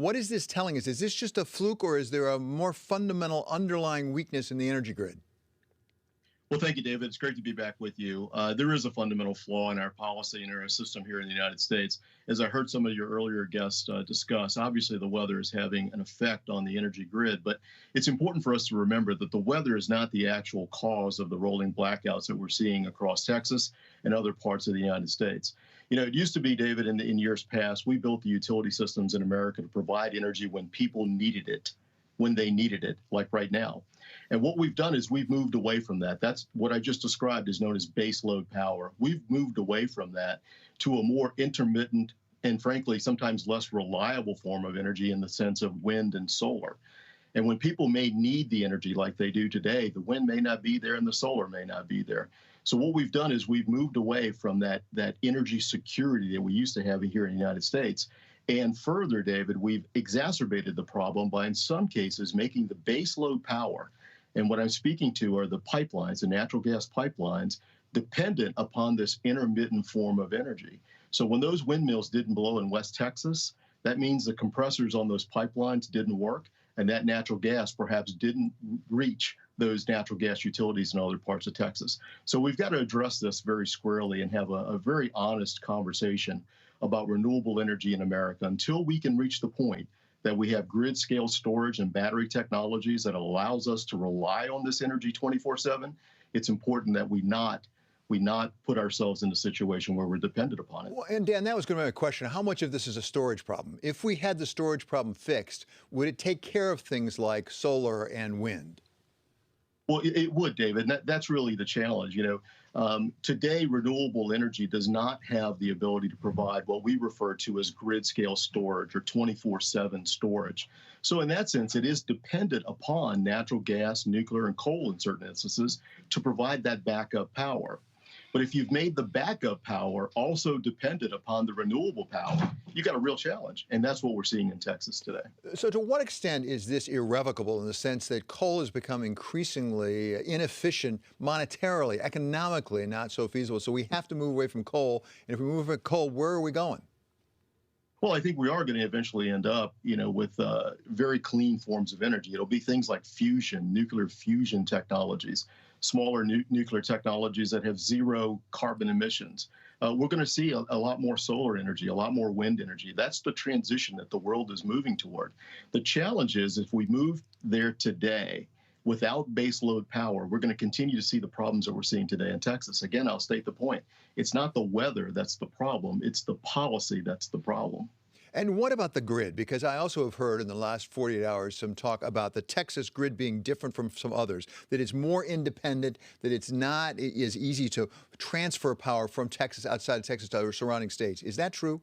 What is this telling us? Is this just a fluke, or is there a more fundamental underlying weakness in the energy grid? Well, thank you, David. It's great to be back with you. There is a fundamental flaw in our policy and our system here in the United States. As I heard some of your earlier guests discuss, obviously the weather is having an effect on the energy grid, but it's important for us to remember that the weather is not the actual cause of the rolling blackouts that we're seeing across Texas and other parts of the United States. You know, it used to be, David, in years past, we built the utility systems in America to provide energy when people needed it, when they needed it, like right now. And what we've done is we've moved away from that. That's what I just described is known as base load power. We've moved away from that to a more intermittent and, frankly, sometimes less reliable form of energy in the sense of wind and solar. And when people may need the energy like they do today, the wind may not be there and the solar may not be there. So what we've done is we've moved away from that energy security that we used to have here in the United States. And further, David, we've exacerbated the problem by, in some cases, making the base load power, and what I'm speaking to are the pipelines, the natural gas pipelines, dependent upon this intermittent form of energy. So when those windmills didn't blow in West Texas, that means the compressors on those pipelines didn't work, and that natural gas perhaps didn't reach those natural gas utilities in other parts of Texas. So we've got to address this very squarely and have a very honest conversation about renewable energy in America until we can reach the point that we have grid scale storage and battery technologies that allows us to rely on this energy 24/7. It's important that we not put ourselves in a situation where we're dependent upon it. Well, and Dan, that was going to be my question. How much of this is a storage problem? If we had the storage problem fixed, would it take care of things like solar and wind? Well, it would, David. That's really the challenge. Today, renewable energy does not have the ability to provide what we refer to as grid scale storage or 24/7 storage. So in that sense, it is dependent upon natural gas, nuclear, and coal in certain instances to provide that backup power. But if you've made the backup power also dependent upon the renewable power, you've got a real challenge. And that's what we're seeing in Texas today. So to what extent is this irrevocable in the sense that coal has become increasingly inefficient monetarily, economically, not so feasible? So we have to move away from coal. And if we move from coal, where are we going? Well, I think we are going to eventually end up, with very clean forms of energy. It'll be things like fusion, nuclear fusion technologies, smaller nuclear technologies that have zero carbon emissions. We're going to see a lot more solar energy, a lot more wind energy. That's the transition that the world is moving toward. The challenge is if we move there today without base load power, we're going to continue to see the problems that we're seeing today in Texas. Again, I'll state the point. It's not the weather that's the problem. It's the policy that's the problem. And what about the grid? Because I also have heard in the last 48 hours some talk about the Texas grid being different from some others, that it's more independent, that it's not as easy to transfer power from Texas outside of Texas to other surrounding states. Is that true?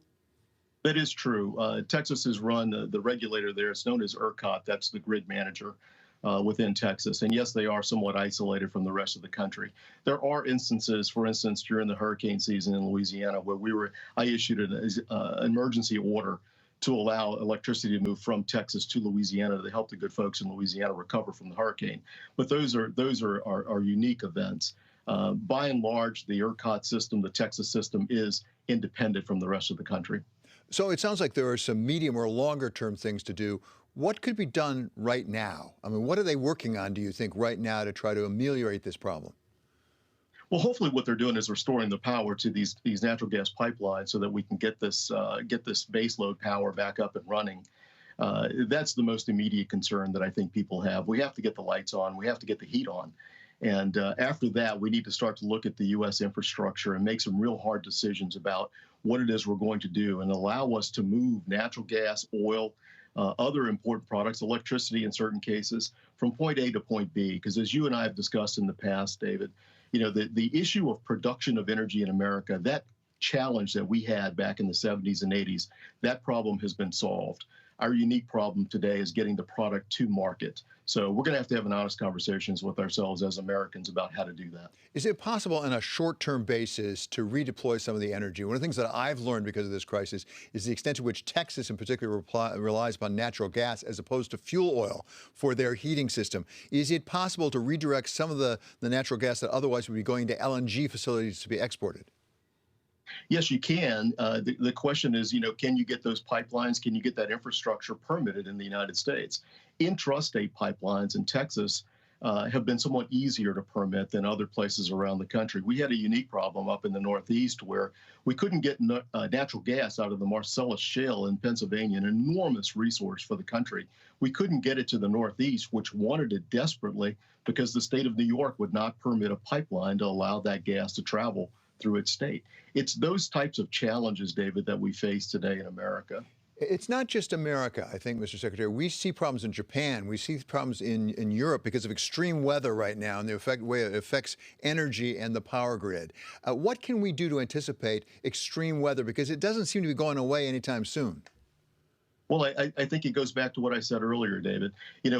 That is true. Texas is run, the regulator there, it's known as ERCOT. That's the grid manager within Texas. And yes, they are somewhat isolated from the rest of the country. There are instances, for instance, during the hurricane season in Louisiana, where I issued an emergency order to allow electricity to move from Texas to Louisiana to help the good folks in Louisiana recover from the hurricane. But those are unique events. By and large, the ERCOT system, the Texas system, is independent from the rest of the country. So it sounds like there are some medium or longer term things to do. What could be done right now? I mean, what are they working on, do you think, right now to try to ameliorate this problem? Well, hopefully what they're doing is restoring the power to these natural gas pipelines so that we can get this base load power back up and running. That's the most immediate concern that I think people have. We have to get the lights on. We have to get the heat on. And after that, we need to start to look at the U.S. infrastructure and make some real hard decisions about what it is we're going to do and allow us to move natural gas, oil, other important products, electricity in certain cases, from point A to point B. Because as you and I have discussed in the past, David, the issue of production of energy in America, that challenge that we had back in the 70s and 80s, that problem has been solved. Our unique problem today is getting the product to market. So we're going to have an honest conversations with ourselves as Americans about how to do that. Is it possible on a short-term basis to redeploy some of the energy? One of the things that I've learned because of this crisis is the extent to which Texas in particular relies upon natural gas as opposed to fuel oil for their heating system. Is it possible to redirect some of the natural gas that otherwise would be going to LNG facilities to be exported? Yes, you can. The question is, can you get those pipelines? Can you get that infrastructure permitted in the United States? Intrastate pipelines in Texas have been somewhat easier to permit than other places around the country. We had a unique problem up in the Northeast where we couldn't get natural gas out of the Marcellus Shale in Pennsylvania, an enormous resource for the country. We couldn't get it to the Northeast, which wanted it desperately because the state of New York would not permit a pipeline to allow that gas to travel through its state. It's those types of challenges, David, that we face today in America. It's not just America, I think, Mr. Secretary. We see problems in Japan. We see problems in Europe because of extreme weather right now and the way it affects energy and the power grid. What can we do to anticipate extreme weather? Because it doesn't seem to be going away anytime soon. Well, I think it goes back to what I said earlier, David.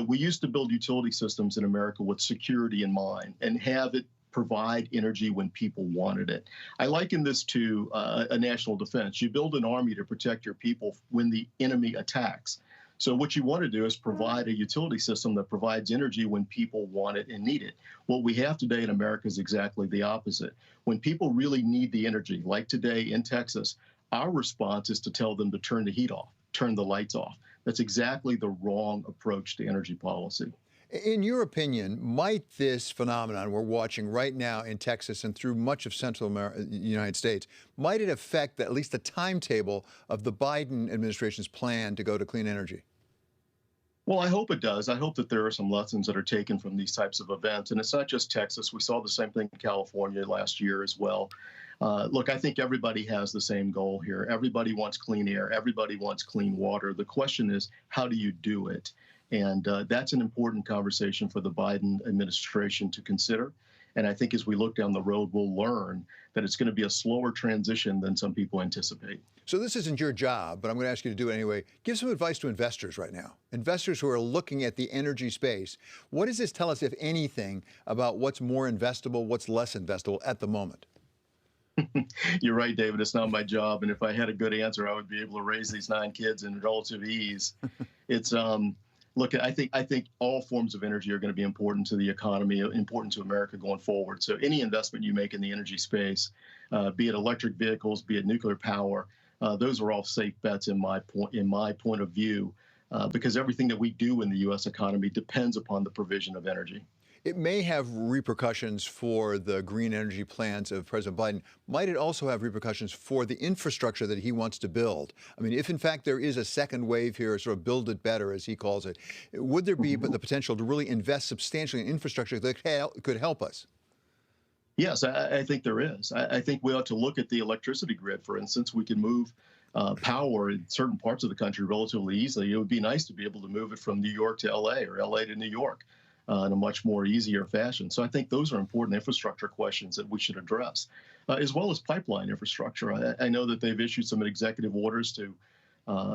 We used to build utility systems in America with security in mind and have it provide energy when people wanted it. I liken this to a national defense. You build an army to protect your people when the enemy attacks. So what you want to do is provide a utility system that provides energy when people want it and need it. What we have today in America is exactly the opposite. When people really need the energy, like today in Texas, our response is to tell them to turn the heat off, turn the lights off. That's exactly the wrong approach to energy policy. In your opinion, might this phenomenon we're watching right now in Texas and through much of central United States, might it affect at least the timetable of the Biden administration's plan to go to clean energy? Well, I hope it does. I hope that there are some lessons that are taken from these types of events. And it's not just Texas. We saw the same thing in California last year as well. Look, I think everybody has the same goal here. Everybody wants clean air. Everybody wants clean water. The question is, how do you do it? And that's an important conversation for the Biden administration to consider. And I think as we look down the road, we'll learn that it's going to be a slower transition than some people anticipate. So this isn't your job, but I'm going to ask you to do it anyway. Give some advice to investors right now, investors who are looking at the energy space. What does this tell us, if anything, about what's more investable, what's less investable at the moment? You're right, David. It's not my job. And if I had a good answer, I would be able to raise these 9 kids in relative ease. It's Look, I think all forms of energy are going to be important to the economy, important to America going forward. So any investment you make in the energy space, be it electric vehicles, be it nuclear power, those are all safe bets in my point of view, because everything that we do in the U.S. economy depends upon the provision of energy. It may have repercussions for the green energy plans of President Biden. Might it also have repercussions for the infrastructure that he wants to build? I mean, if in fact there is a second wave here, sort of build it better, as he calls it, would there be the potential to really invest substantially in infrastructure that could help us? Yes, I think there is. I think we ought to look at the electricity grid, for instance. We can move power in certain parts of the country relatively easily. It would be nice to be able to move it from New York to L.A. or L.A. to New York. In a much more easier fashion. So I think those are important infrastructure questions that we should address, as well as pipeline infrastructure. I know that they've issued some executive orders to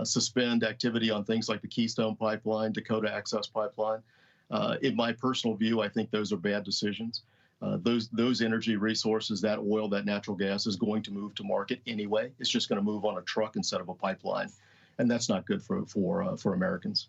suspend activity on things like the Keystone Pipeline, Dakota Access Pipeline. In my personal view, I think those are bad decisions. Those energy resources, that oil, that natural gas is going to move to market anyway. It's just going to move on a truck instead of a pipeline. And that's not good for Americans.